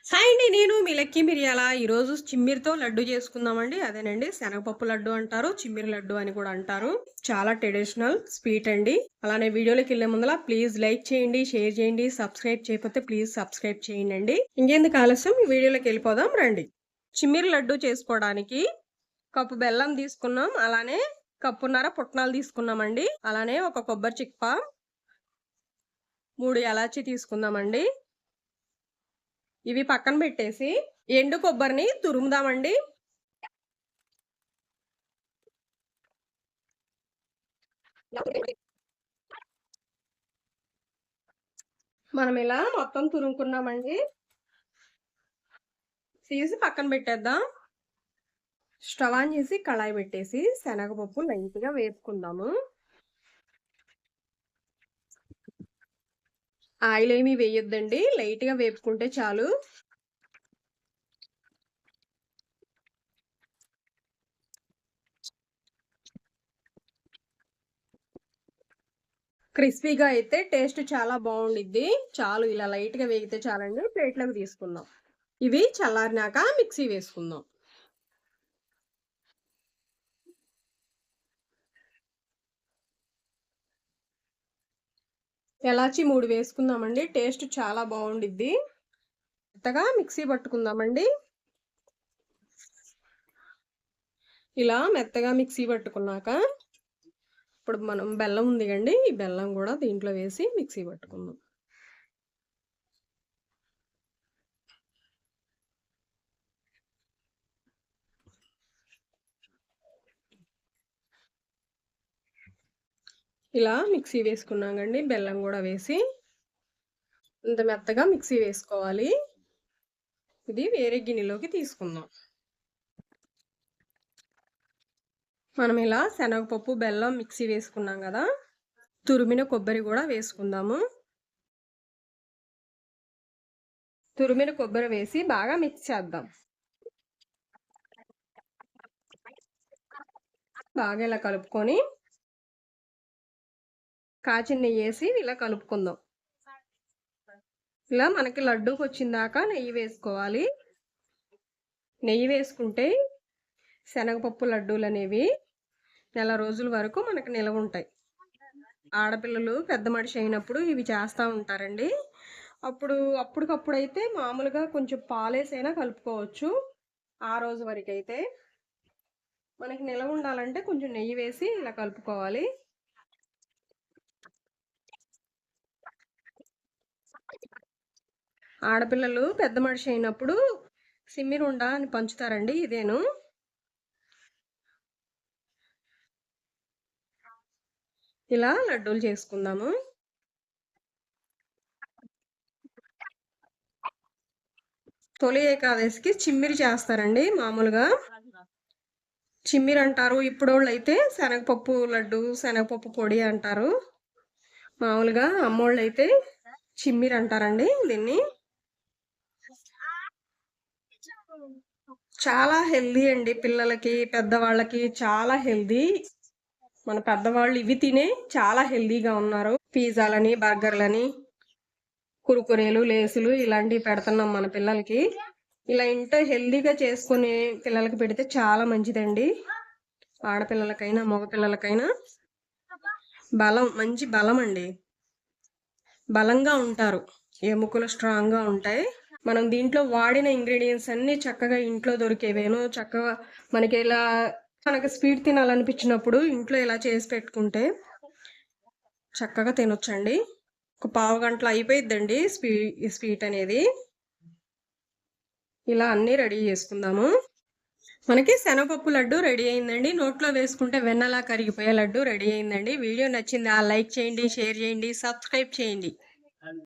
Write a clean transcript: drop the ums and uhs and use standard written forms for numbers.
Hi అండి. నేను మీ lucky మిరియాల. ఈరోజు చిమ్మిరితో లడ్డు చేసుకుందామండి. అదేనండి శనగపప్పు లడ్డు అంటారు, చిమ్మిరి లడ్డు అని కూడా అంటారు. చాలా ట్రెడిషనల్ స్వీట్ అండి. అలానే వీడియోలోకి వెళ్ళే ముందల ప్లీజ్ లైక్ చేయండి, షేర్ చేయండి, సబ్స్క్రైబ్ చేయకపోతే ప్లీజ్ సబ్స్క్రైబ్ చేయండి. ఇంకెందుకు ఆలస్యం, ఈ వీడియోలోకి వెళ్ళిపోదాం రండి. చిమ్మిరి లడ్డు చేసుకోవడానికి కప్పు బెల్లం తీసుకున్నాం, అలానే కప్పున్నర పుట్నాలు తీసుకున్నామండి. అలానే ఒక కొబ్బరి చిప్ప, 3 ఎలాచి తీసుకుందామండి. ఇవి పక్కన పెట్టేసి ఎండు కొబ్బరిని తురుముదామండి. మనం ఇలా మొత్తం తురుముకున్నామండి. తీసి పక్కన పెట్టేద్దాం. స్టవ్ ఆన్ చేసి కళాయి పెట్టేసి శనగపప్పు లైట్గా వేపుకుందాము. ఆయిల్ ఏమీ వేయొద్దండి, లైట్గా వేపుకుంటే చాలు. క్రిస్పీగా అయితే టేస్ట్ చాలా బాగుండిద్ది. చాలు, ఇలా లైట్గా వేగితే చాలండి. ప్లేట్లోకి తీసుకుందాం. ఇవి చల్లారినాక మిక్సీ వేసుకుందాం. ఎలాచి 3 వేసుకుందామండి. టేస్ట్ చాలా బాగుండిద్ది. మెత్తగా మిక్సీ పట్టుకుందామండి. ఇలా మెత్తగా మిక్సీ పట్టుకున్నాక ఇప్పుడు మనం బెల్లం ఉంది కండి, ఈ బెల్లం కూడా దీంట్లో వేసి మిక్సీ పట్టుకుందాం. ఇలా మిక్సీ వేసుకున్నాం కండి, బెల్లం కూడా వేసి ఇంత మెత్తగా మిక్సీ వేసుకోవాలి. ఇది వేరే గిన్నెలోకి తీసుకుందాం. మనం ఇలా శనగపప్పు బెల్లం మిక్సీ వేసుకున్నాం కదా, తురిమిన కొబ్బరి కూడా వేసుకుందాము. తురిమిన కొబ్బరి వేసి బాగా మిక్స్ చేద్దాం. బాగా ఇలా కలుపుకొని కాచిన నెయ్యి వేసి ఇలా కలుపుకుందాం. ఇలా మనకి లడ్డూకి వచ్చిందాకా నెయ్యి వేసుకోవాలి. నెయ్యి వేసుకుంటే శనగపప్పు లడ్డూలు అనేవి నెల రోజుల వరకు మనకు నిలవ ఉంటాయి. ఆడపిల్లలు పెద్ద మనిషి అయినప్పుడు ఇవి చేస్తూ ఉంటారండి. అప్పటికప్పుడైతే మామూలుగా కొంచెం పాలేసైనా కలుపుకోవచ్చు. ఆ రోజు వరకు అయితే మనకి నిలవ ఉండాలంటే కొంచెం నెయ్యి వేసి ఇలా కలుపుకోవాలి. ఆడపిల్లలు పెద్ద మనిషి అయినప్పుడు సిమ్మిరుండ అని పంచుతారండి. ఇదేను. ఇలా లడ్డూలు చేసుకుందాము. తొలి ఏకాదశికి చిమ్మిరి చేస్తారండి. మామూలుగా చిమ్మిరి అంటారు. ఇప్పుడోళ్ళు అయితే శనగపప్పు లడ్డు, శనగపప్పు పొడి అంటారు. మామూలుగా అమ్మోళ్ళు అయితే చిమ్మిరి అంటారండి దీన్ని. చాలా హెల్దీ అండి. పిల్లలకి, పెద్దవాళ్ళకి చాలా హెల్దీ. మన పెద్దవాళ్ళు ఇవి తినే చాలా హెల్దీగా ఉన్నారు. పిజ్జాలని, బర్గర్లని, కురుకురేలు, లేసులు ఇలాంటివి పెడుతున్నాం మన పిల్లలకి. ఇలా ఇంట్లో హెల్దీగా చేసుకుని పిల్లలకి పెడితే చాలా మంచిదండి. ఆడపిల్లలకైనా మగపిల్లలకైనా బలం, మంచి బలం అండి. బలంగా ఉంటారు, ఎముకలు స్ట్రాంగ్గా ఉంటాయి. మనం దీంట్లో వాడిన ఇంగ్రీడియంట్స్ అన్నీ చక్కగా ఇంట్లో దొరికేవేనో చక్కగా మనకి ఇలా మనకి స్వీట్ తినాలనిపించినప్పుడు ఇంట్లో ఇలా చేసి పెట్టుకుంటే చక్కగా తినొచ్చండి. ఒక పావు గంటలో అయిపోయిద్దండి స్వీట్ అనేది. ఇలా అన్నీ రెడీ చేసుకుందాము. మనకి శనగపప్పు లడ్డు రెడీ అయిందండి. నోట్లో వేసుకుంటే వెన్నలా కరిగిపోయే లడ్డు రెడీ అయిందండి. వీడియో నచ్చిందా? లైక్ చేయండి, షేర్ చేయండి, సబ్స్క్రైబ్ చేయండి.